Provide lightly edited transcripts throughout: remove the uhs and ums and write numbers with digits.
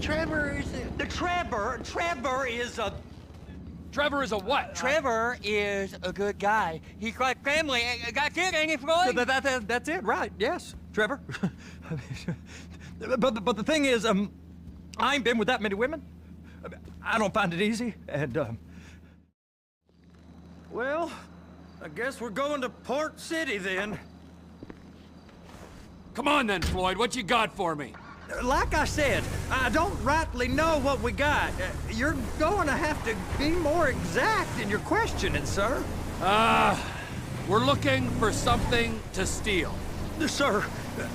Trevor is a... Trevor is a what? Trevor is a good guy. He's like family. Got kid, ain't he, Floyd? That's it, right? Yes, Trevor. but the thing is, I ain't been with that many women. I don't find it easy, and well, I guess we're going to Port City then. Come on then, Floyd. What you got for me? Like I said, I don't rightly know what we got. You're going to have to be more exact in your questioning, sir. We're looking for something to steal. Sir,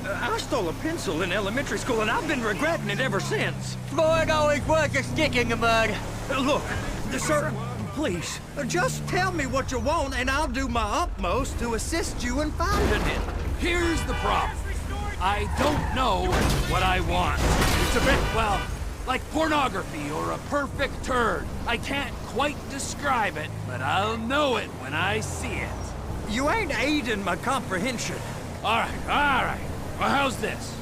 I stole a pencil in elementary school, and I've been regretting it ever since. Floyd always was a stick in the mud. Look, sir, please, just tell me what you want, and I'll do my utmost to assist you in finding it. Here's the problem. I don't know what I want. It's a bit, well, like pornography or a perfect turd. I can't quite describe it, but I'll know it when I see it. You ain't aiding my comprehension. All right. Well, how's this?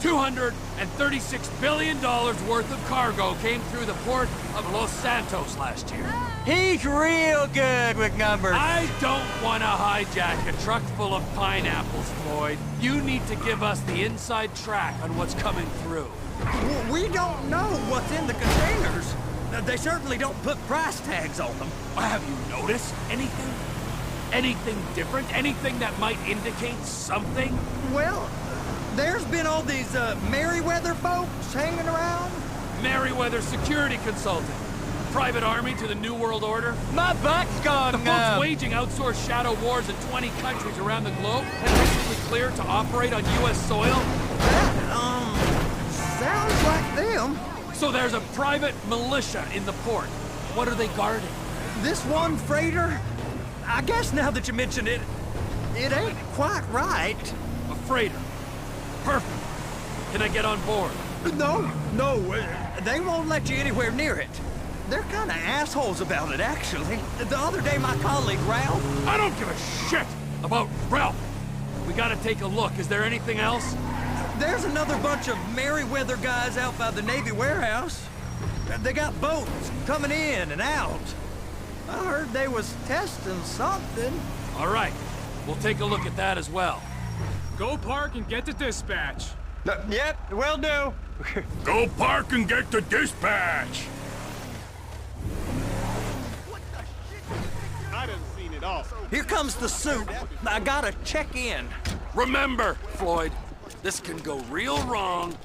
$236 billion worth of cargo came through the port of Los Santos last year. He's real good with numbers. I don't want to hijack a truck full of pineapples, Floyd. You need to give us the inside track on what's coming through. We don't know what's in the containers. They certainly don't put price tags on them. Have you noticed anything? Anything different? Anything that might indicate something? Well, there's been all these Merryweather folks hanging around. Merryweather security consultant. Private army to the New World Order. My butt's gone The folks waging outsourced shadow wars in 20 countries around the globe and recently cleared to operate on U.S. soil. That, sounds like them. So there's a private militia in the port. What are they guarding? This one freighter, I guess now that you mention it, it ain't quite right. A freighter. Perfect. Can I get on board? No, they won't let you anywhere near it. They're kind of assholes about it, actually. The other day, my colleague, Ralph... I don't give a shit about Ralph. We gotta take a look. Is there anything else? There's another bunch of Merryweather guys out by the Navy warehouse. They got boats coming in and out. I heard they was testing something. All right. We'll take a look at that as well. Go park and get to dispatch. Yep, will do. Go park and get to dispatch. I done seen it all. Here comes the suit. I gotta check in. Remember, Floyd, this can go real wrong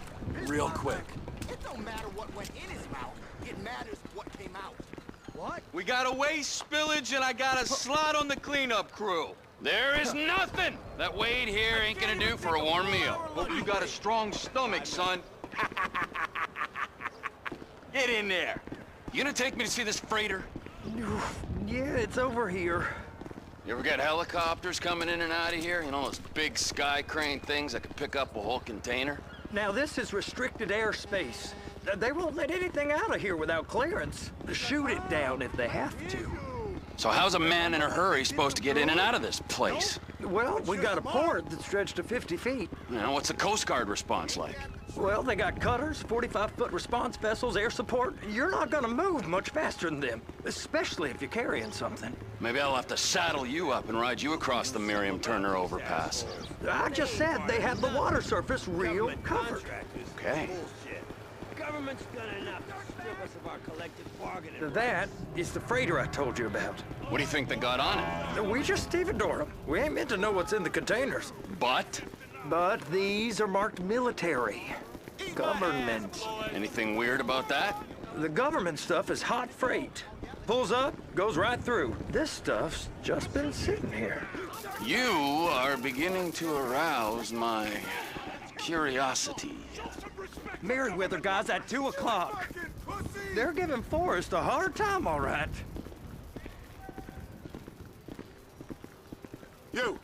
real quick. It don't matter what went in his mouth. It matters what came out. What? We got a waste spillage and I got a slot on the cleanup crew. There is nothing that Wade here ain't gonna do for a warm meal. Hope you got a strong stomach, son. Get in there. You gonna take me to see this freighter? Yeah, it's over here. You ever get helicopters coming in and out of here? You know, those big sky crane things that can pick up a whole container? Now, this is restricted airspace. They won't let anything out of here without clearance. Shoot it down if they have to. So how's a man in a hurry supposed to get in and out of this place? Well, we got a port that's stretched to 50 feet. You know, what's the Coast Guard response like? Well, they got cutters, 45-foot response vessels, air support. You're not gonna move much faster than them, especially if you're carrying something. Maybe I'll have to saddle you up and ride you across the Miriam Turner overpass. I just said they had the water surface real covered. Okay. Government's done enough to strip us of our collective bargaining. That is the freighter I told you about. What do you think they got on it? We just stevedore them. We ain't meant to know what's in the containers. But? But these are marked military. Government. Anything weird about that? The government stuff is hot freight. Pulls up, goes right through. This stuff's just been sitting here. You are beginning to arouse my curiosity. Merryweather guys at 2 o'clock. They're giving Forrest a hard time, all right. You!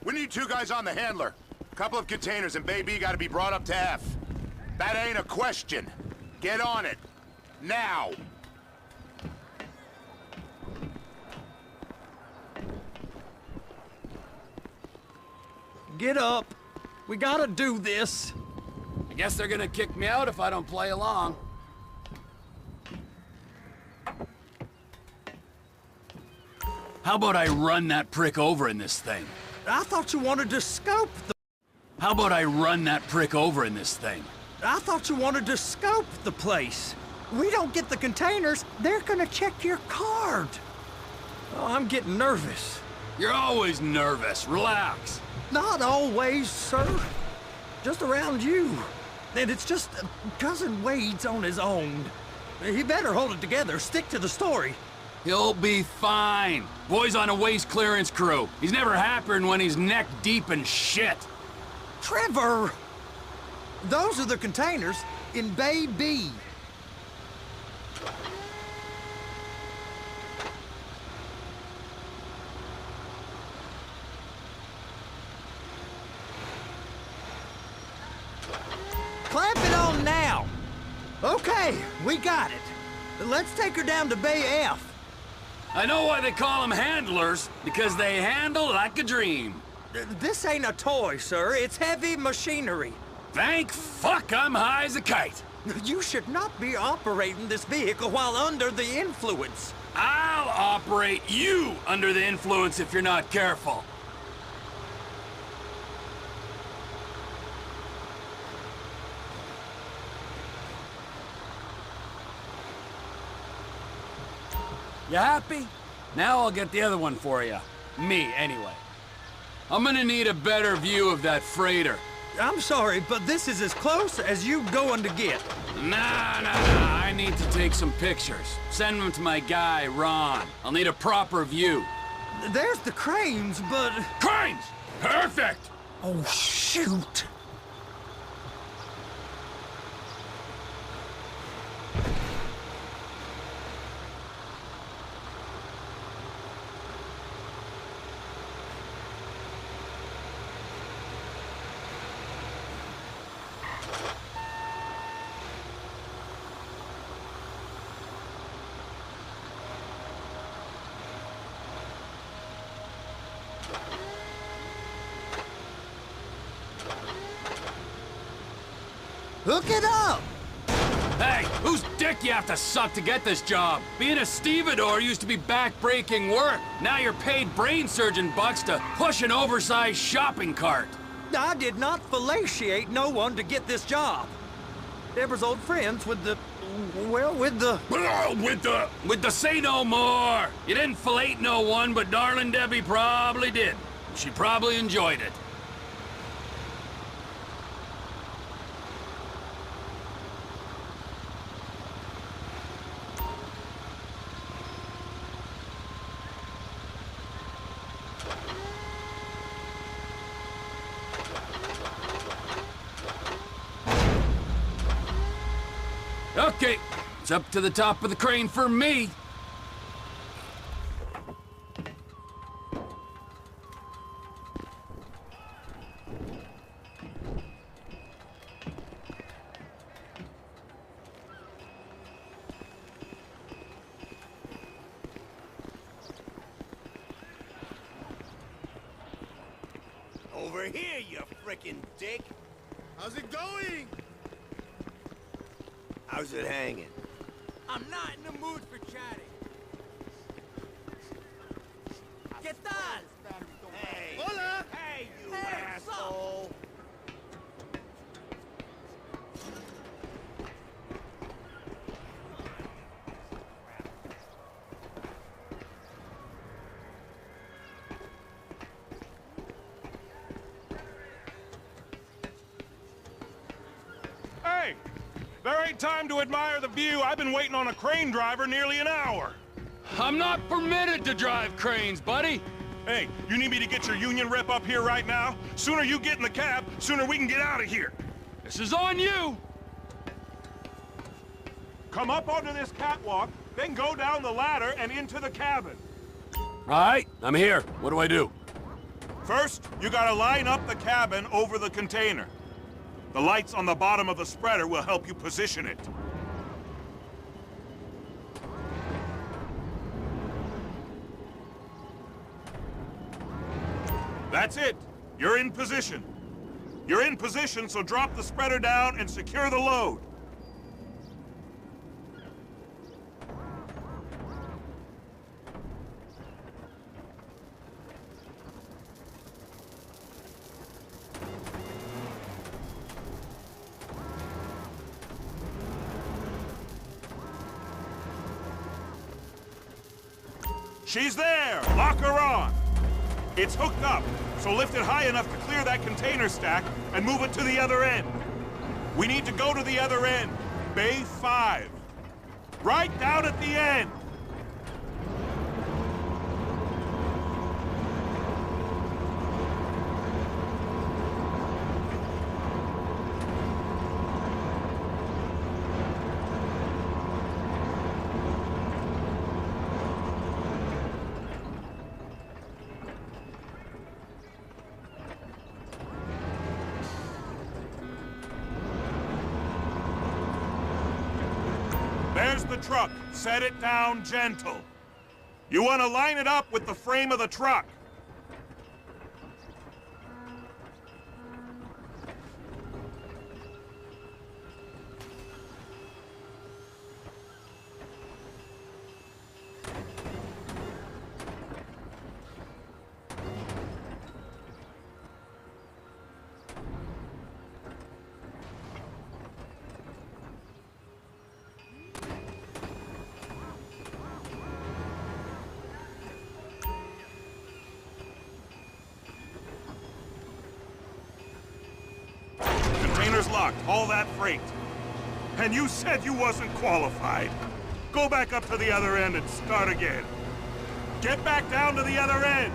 We need 2 guys on the handler. Couple of containers and Baby gotta be brought up to F. That ain't a question. Get on it. Now! Get up. We gotta do this. guess they're gonna kick me out if I don't play along. How about I run that prick over in this thing? I thought you wanted to scope the... How about I run that prick over in this thing? I thought you wanted to scope the place. We don't get the containers, they're gonna check your card. Oh, I'm getting nervous. You're always nervous. Relax. Not always, sir. Just around you. And it's just Cousin Wade's on his own. He better hold it together, stick to the story. He'll be fine. Boy's on a waste clearance crew. He's never happier than when he's neck deep in shit. Trevor! Those are the containers in Bay B. Clamp it on now. Okay, we got it. Let's take her down to Bay F. I know why they call them handlers, because they handle like a dream. This ain't a toy, sir. It's heavy machinery. Thank fuck I'm high as a kite. You should not be operating this vehicle while under the influence. I'll operate you under the influence if you're not careful. You happy? Now I'll get the other one for you. Me, anyway. I'm gonna need a better view of that freighter. I'm sorry, but this is as close as you going to get. Nah. I need to take some pictures. Send them to my guy, Ron. I'll need a proper view. There's the cranes, but... Cranes! Perfect! Oh, shoot! Hook it up! Hey, whose dick you have to suck to get this job? Being a stevedore used to be back-breaking work. Now you're paid brain surgeon bucks to push an oversized shopping cart. I did not fellatiate no one to get this job. Deborah's old friends with the... well, with the... With the say no more. You didn't fillet no one, but darling Debbie probably did. She probably enjoyed it. Okay, it's up to the top of the crane for me. Over here, you frickin' dick. How's it going? How's it hanging? I'm not in the mood for chatting. ¿Qué tal? Hey! Hola! Hey, you Hey, asshole! Hey! There ain't time to admire the view. I've been waiting on a crane driver nearly an hour. I'm not permitted to drive cranes, buddy. Hey, you need me to get your union rep up here right now? Sooner you get in the cab, sooner we can get out of here. This is on you. Come up onto this catwalk, then go down the ladder and into the cabin. All right, I'm here. What do I do? First, you gotta line up the cabin over the container. The lights on the bottom of the spreader will help you position it. That's it. You're in position. You're in position, so drop the spreader down and secure the load. She's there! Lock her on! It's hooked up, so lift it high enough to clear that container stack and move it to the other end. We need to go to the other end. Bay 5. Right down at the end! There's the truck. Set it down gentle. You want to line it up with the frame of the truck. Container's locked. Haul that freight. And you said you wasn't qualified. Go back up to the other end and start again. Get back down to the other end.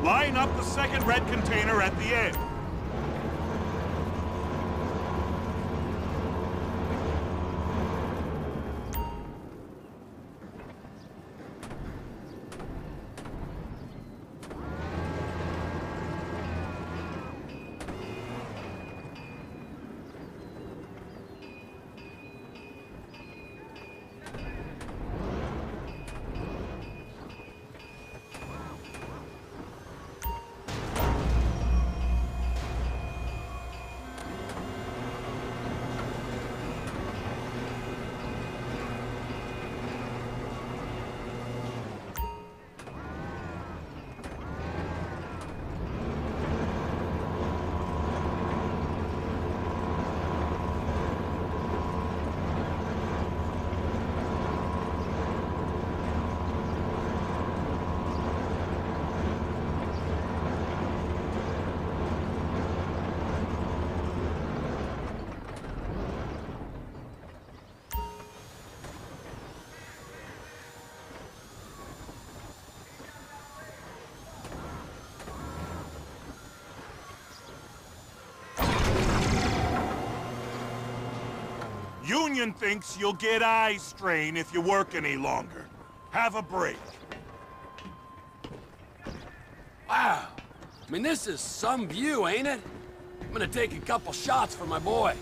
Line up the second red container at the end. Union thinks you'll get eye strain if you work any longer. Have a break. Wow. I mean, this is some view, ain't it? I'm gonna take a couple shots for my boy.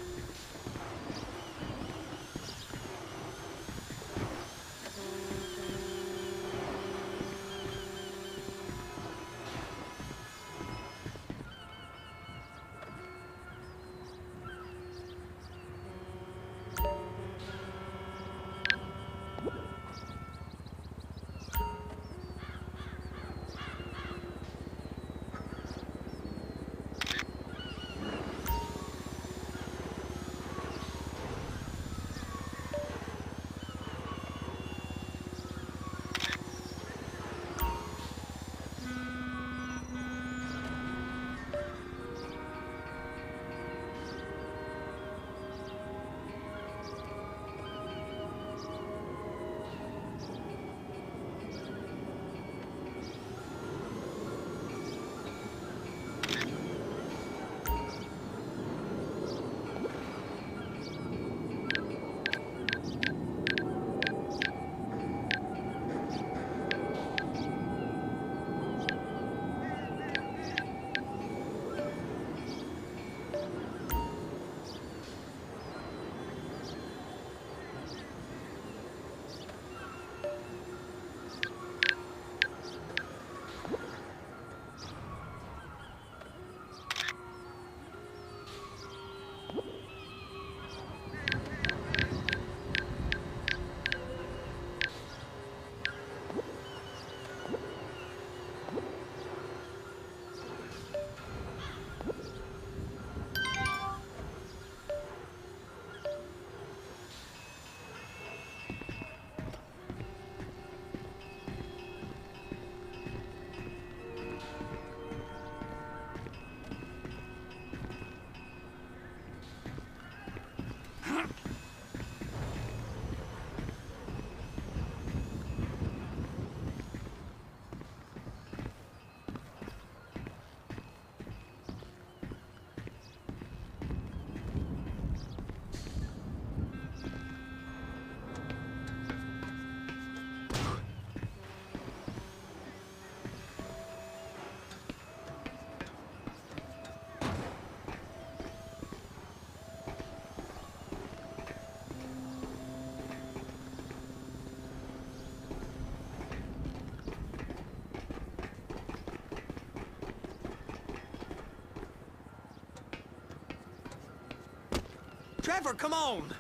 Trevor, come on.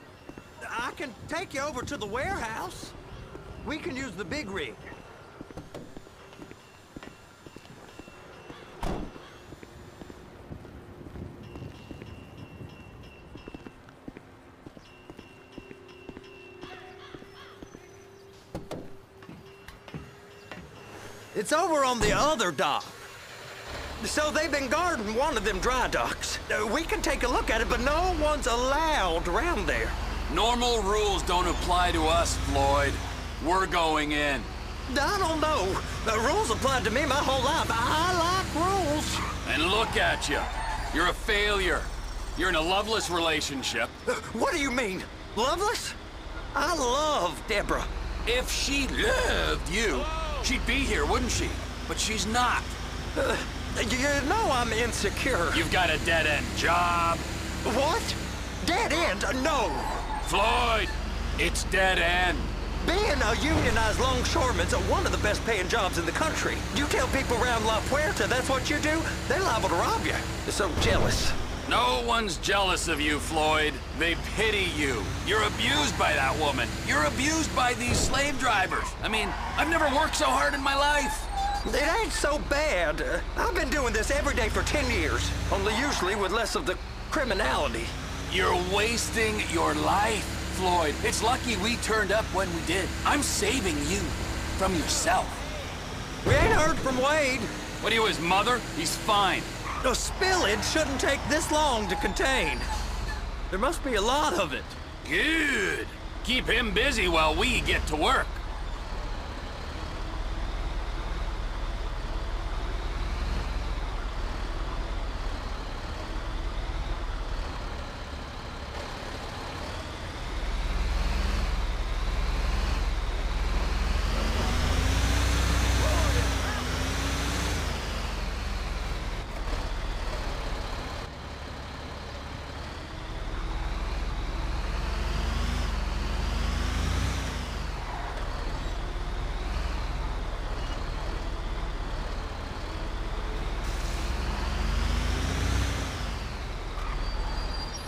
I can take you over to the warehouse. We can use the big rig. It's over on the other dock. So they've been guarding one of them dry docks. We can take a look at it, but no one's allowed around there. Normal rules don't apply to us, Floyd. We're going in. I don't know. The rules applied to me my whole life. I like rules. And look at you. You're a failure. You're in a loveless relationship. What do you mean? Loveless? I love Deborah. If she loved you, she'd be here, wouldn't she? But she's not. You know I'm insecure. You've got a dead-end job. What? Dead end? No. Floyd, it's dead end. Being a unionized longshoreman's one of the best paying jobs in the country. You tell people around La Puerta that's what you do, they're liable to rob you. They're so jealous. No one's jealous of you, Floyd. They pity you. You're abused by that woman. You're abused by these slave drivers. I mean, I've never worked so hard in my life. It ain't so bad. I've been doing this every day for 10 years, only usually with less of the criminality. You're wasting your life, Floyd. It's lucky we turned up when we did. I'm saving you from yourself. We ain't heard from Wade. What are you, his mother? He's fine. A spillage shouldn't take this long to contain. There must be a lot of it. Good. Keep him busy while we get to work.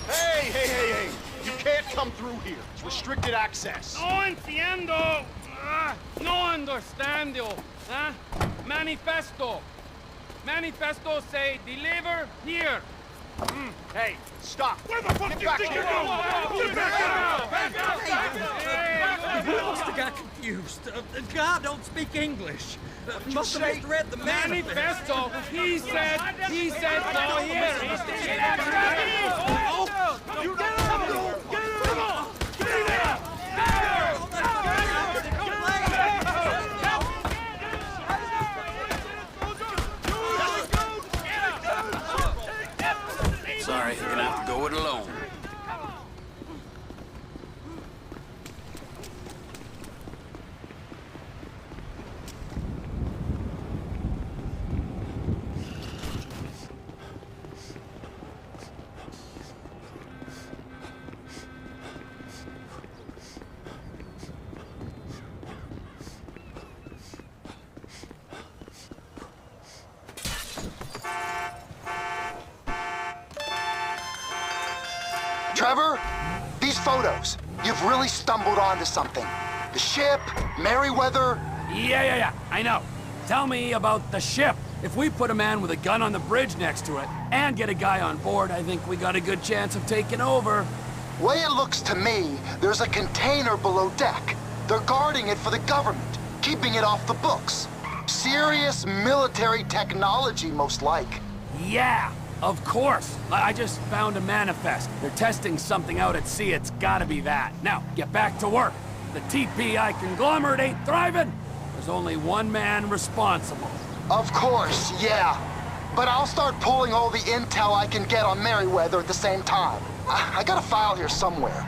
Hey! You can't come through here. It's restricted access. No entiendo. No understando. Manifesto. Manifesto say deliver here. Hey, stop. Where the fuck do you think you're going? We must have got confused. God don't speak English. Must have misread the Manifesto. He said go here. You get him! Get him! Get him! Sorry, you're gonna have to go it alone. Trevor, these photos. You've really stumbled onto something. The ship, Merryweather. Yeah, I know. Tell me about the ship. If we put a man with a gun on the bridge next to it and get a guy on board, I think we got a good chance of taking over. Way it looks to me, there's a container below deck. They're guarding it for the government, keeping it off the books. Serious military technology, most like. Yeah, of course. I just found a manifest. They're testing something out at sea. It's gotta be that. Now, get back to work. The TPI conglomerate ain't thriving. There's only one man responsible. Of course, yeah. But I'll start pulling all the intel I can get on Merryweather at the same time. I got a file here somewhere.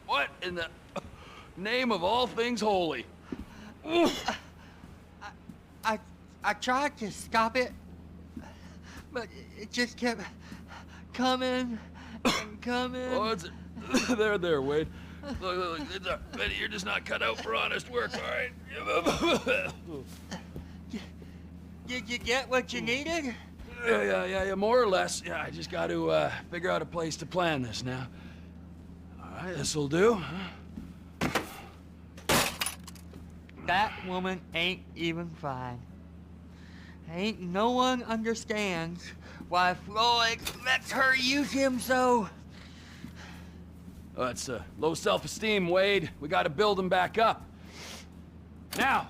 What in the name of all things holy? I tried to stop it, but it just kept coming and coming. Oh, it's there, Wade. Look, you're just not cut out for honest work, all right? Did you get what you needed? Yeah, more or less. Yeah, I just got to figure out a place to plan this now. All right, this'll do. That woman ain't even fine. Ain't no one understands why Floyd lets her use him so. Oh, it's low self-esteem, Wade. We got to build him back up. Now.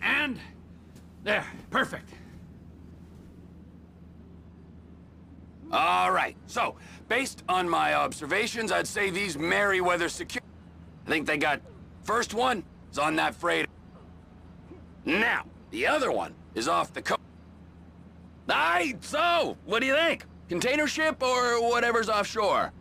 And there, perfect. All right, so, based on my observations, I'd say these Merryweather security... I think they got... First one is on that freighter. Now, the other one is off the coast. Aye, so, what do you think? Container ship or whatever's offshore?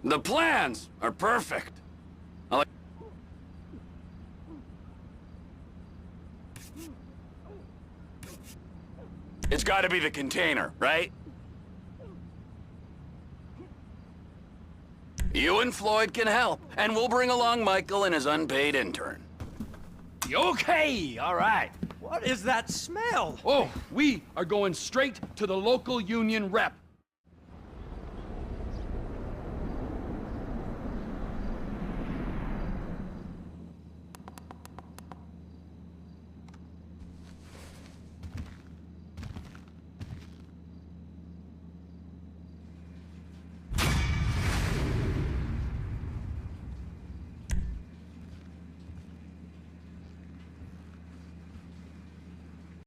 The plans are perfect. I like... It's gotta be the container, right? You and Floyd can help, and we'll bring along Michael and his unpaid intern. Okay, all right. What is that smell? Oh, we are going straight to the local union rep.